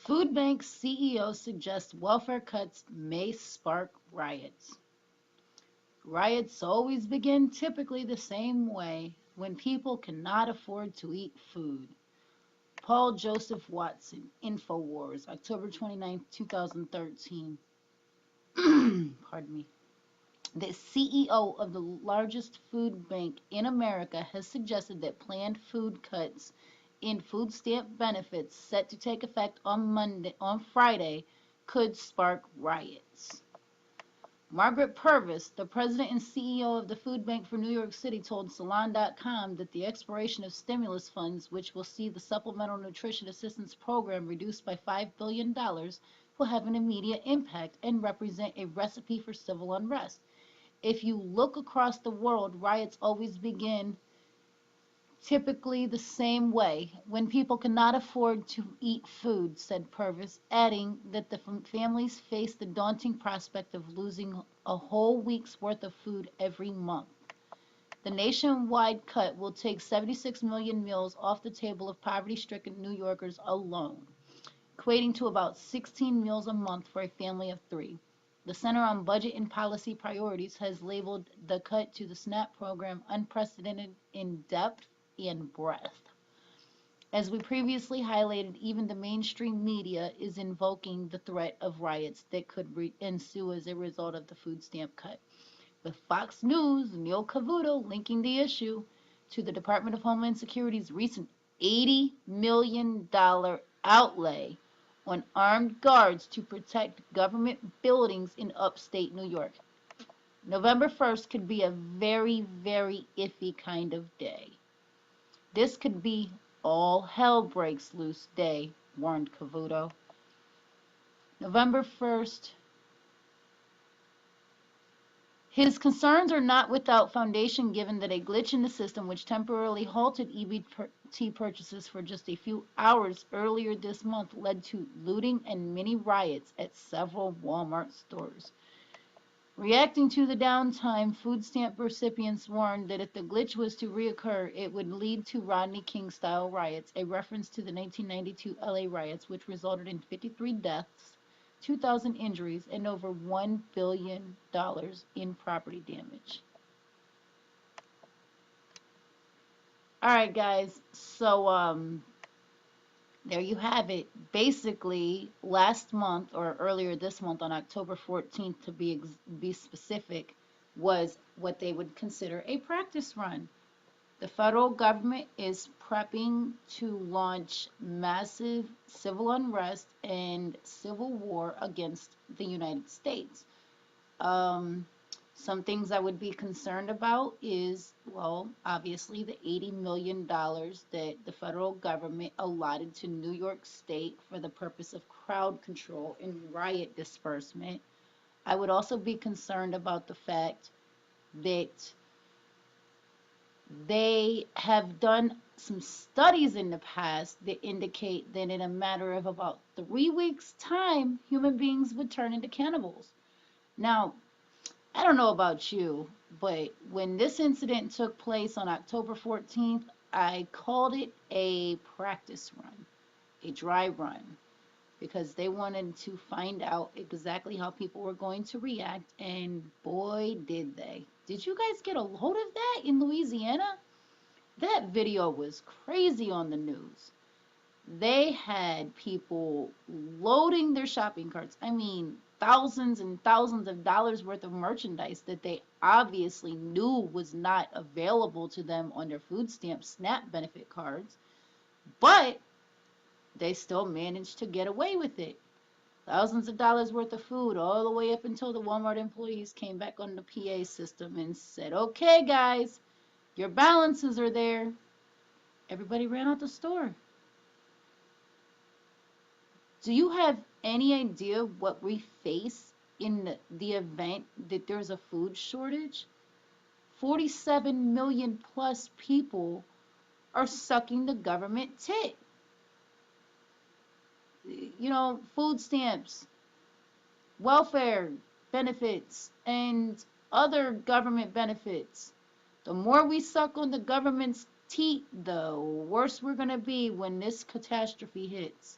Food bank CEO suggests welfare cuts may spark riots. Riots always begin typically the same way when people cannot afford to eat food. Paul Joseph Watson, InfoWars, October 29, 2013. Pardon me. The CEO of the largest food bank in America has suggested that planned food cuts in food stamp benefits set to take effect on Friday could spark riots. Margaret Purvis, the president and CEO of the food bank for New York City, told Salon.com that the expiration of stimulus funds, which will see the Supplemental Nutrition Assistance Program reduced by $5 billion, will have an immediate impact and represent a recipe for civil unrest. If you look across the world, riots always begin typically the same way, when people cannot afford to eat food, said Purvis, adding that the families face the daunting prospect of losing a whole week's worth of food every month. The nationwide cut will take 76 million meals off the table of poverty-stricken New Yorkers alone, equating to about 16 meals a month for a family of three. The Center on Budget and Policy Priorities has labeled the cut to the SNAP program unprecedented in depth and breadth. As we previously highlighted, even the mainstream media is invoking the threat of riots that could ensue as a result of the food stamp cut, with Fox News' Neil Cavuto linking the issue to the Department of Homeland Security's recent $80 million outlay on armed guards to protect government buildings in upstate New York. November 1st could be a very, very iffy kind of day. This could be all hell breaks loose day, warned Cavuto. November 1st. His concerns are not without foundation given that a glitch in the system which temporarily halted E.B.T. purchases for just a few hours earlier this month led to looting and mini riots at several Walmart stores. Reacting to the downtime, food stamp recipients warned that if the glitch was to reoccur, it would lead to Rodney King-style riots, a reference to the 1992 LA riots, which resulted in 53 deaths, 2,000 injuries, and over $1 billion in property damage. All right, guys, so there you have it. Basically, last month, or earlier this month, on October 14th, to be specific, was what they would consider a practice run. The federal government is prepping to launch massive civil unrest and civil war against the United States. Some things I would be concerned about is, well, obviously the $80 million that the federal government allotted to New York State for the purpose of crowd control and riot disbursement. I would also be concerned about the fact that they have done some studies in the past that indicate that in a matter of about 3 weeks' time, human beings would turn into cannibals. Now, I don't know about you, but when this incident took place on October 14th, I called it a practice run, a dry run, because they wanted to find out exactly how people were going to react, and boy, did they. Did you guys get a load of that in Louisiana? That video was crazy on the news. They had people loading their shopping carts. I mean, thousands and thousands of dollars worth of merchandise that they obviously knew was not available to them on their food stamp SNAP benefit cards, but they still managed to get away with it. Thousands of dollars worth of food all the way up until the Walmart employees came back on the PA system and said, okay, guys, your balances are there. Everybody ran out the store. Do you have any idea what we face in the event that there's a food shortage? 47 million plus people are sucking the government tit. You know, food stamps, welfare benefits, and other government benefits. The more we suck on the government's teat, the worse we're going to be when this catastrophe hits.